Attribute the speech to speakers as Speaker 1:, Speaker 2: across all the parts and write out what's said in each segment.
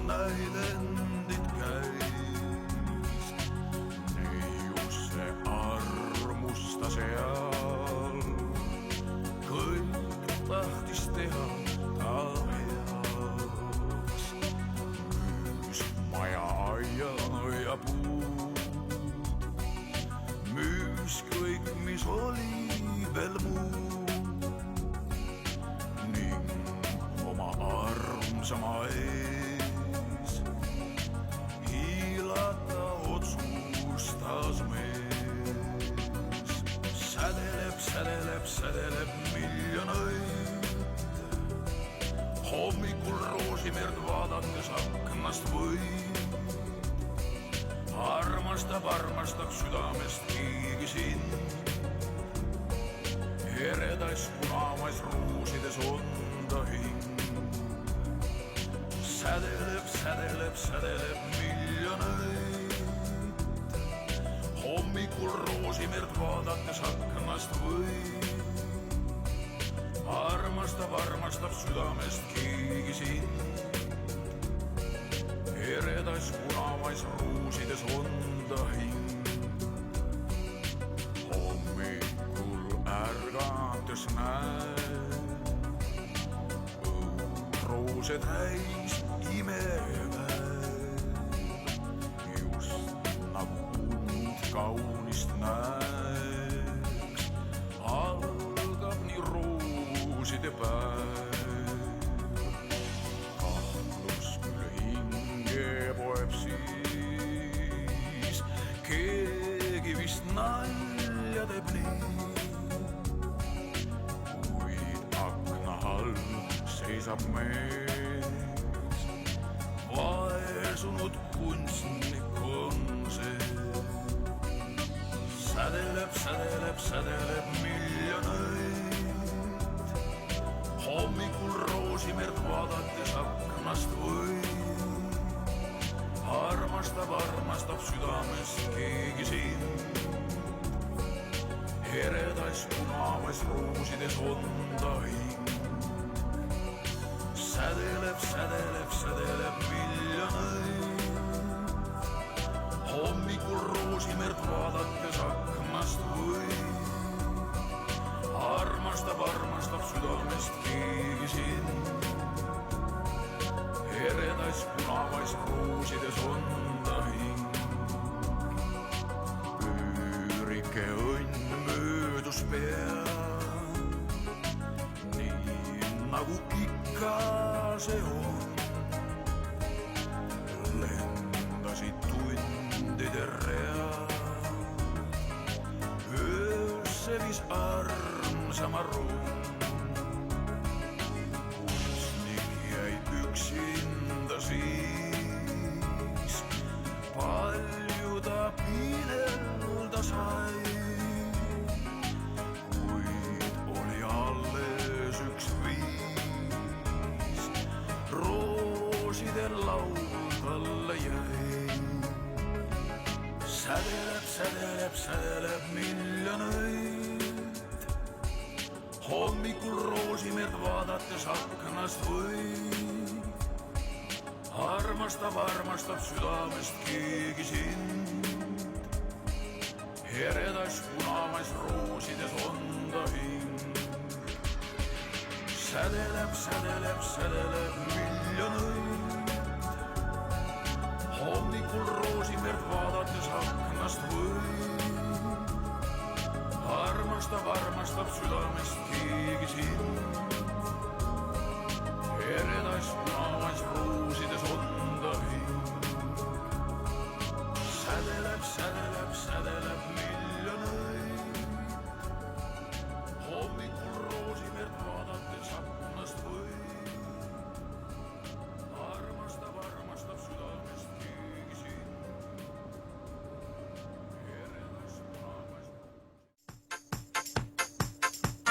Speaker 1: näid endid käis. Neius see armusta seal, kõik tahtis teha ta heaks. Müüs maja, aia ja puud, müüs kõik, mis oli veel muud ning oma armsama ees hiilata otsustas mees. Sädeleb, sädeleb, sädeleb miljon õid, hommikul roosimerd vaadates aknast võid. Armastab, armastab südamest keegi sind, eredais punamais ruusides on ta hing. Sädeleb, sädeleb, sädeleb miljon õid, hommikul roosimerd vaadates aknast võid. Armastab, armastab südamest keegi sind, eredais punamais ruusides on ta hing. Hommikul ärgates näed õudroose täis imepäev, just nagu und kaunist näeks, algab nii rooside päev. Poeb siis, keegi vist nalja teeb nii, kuid akna all seisab mees, vaesunud kunstnik on see. Sädeleb, sädeleb, sädeleb miljon õid, hommikul roosimerd vaadates aknast võid. Armastab, armastab südamest keegi sind, eredais punamais ruusides on ta hing. Sädeleb, sädeleb, sädeleb miljon õid, hommikul roosimerd vaadates aknast võid. Armastab, armastab südamest keegi sind, eredais punamais ruusides on ta hing. Püürike õnn möödus pea, nii nagu ikka see on. Lendasid tundide read, öösse vis armsama rõõm. Kunstnik jäi üksinda siis, palju ta piinelda sai, kuid oli alles üks viis, rooside laul talle jäi. Sädeleb, sädeleb, sädeleb miljon õid, hommikul roosimerd vaadates aknast võid. Armastab, armastab südamest keegi sind, eredais punamais roosides on ta hing. Sädeleb, sädeleb, sädeleb miljon õid, hommikul roosimerd vaadates aknast võid. Armastab, armastab südamest keegi sind, eredais punamais ruusides on ta hing. Sädeleb, sädeleb, sädeleb miljon õid, hommikul roosimerd vaadates aknast võid. Armastab, armastab südamest keegi sind, eredais punamais.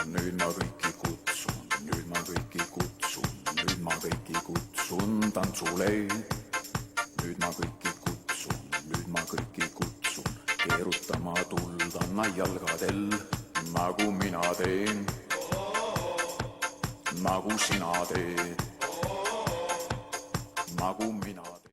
Speaker 2: Nüüd ma kõiki kutsun, nüüd ma kõiki kutsun, nüüd ma kõiki kutsun tantsule. Nüüd ma kõiki kutsun, nüüd ma kõiki kutsun, keerutama tuldanna jalgadel, nagu mina teen, nagu sina teed. nagu mina teen.